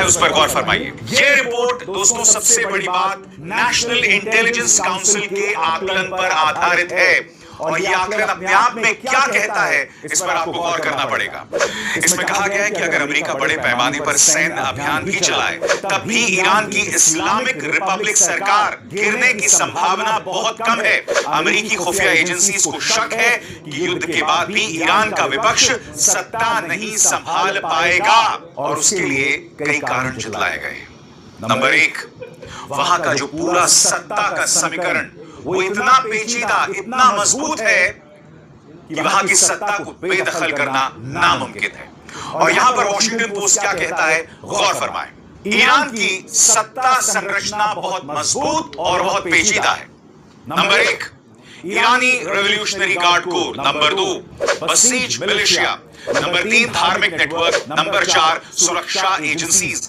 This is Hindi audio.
है उस पर गौर फरमाइए। ये रिपोर्ट दोस्तों सबसे बड़ी बात नेशनल इंटेलिजेंस काउंसिल के आकलन पर आधारित है और ये आकलन अपने आप में क्या कहता है इस पर आपको गौर करना पड़ेगा। इसमें कहा गया है कि अगर अमेरिका बड़े पैमाने पर सैन्य अभियान भी चलाए तब भी ईरान की इस्लामिक रिपब्लिक सरकार गिरने की संभावना बहुत कम है। अमेरिकी खुफिया एजेंसीज को शक है कि युद्ध के बाद भी ईरान का विपक्ष सत्ता नहीं संभाल पाएगा और उसके लिए कई कारण जतलाए गए। नंबर 1, वहां का जो पूरा सत्ता का समीकरण वो इतना पेचीदा, इतना मजबूत है कि वहां की सत्ता को बेदखल करना नामुमकिन है। और यहां पर वॉशिंगटन पोस्ट क्या कहता है, गौर फरमाएं। ईरान की सत्ता संरचना बहुत मजबूत और बहुत पेचीदा है। नंबर 1, ईरानी revolutionary guard corps. Number 2, Basij militia. Number 3, धार्मिक नेटवर्क। नंबर 4, सुरक्षा एजेंसीज।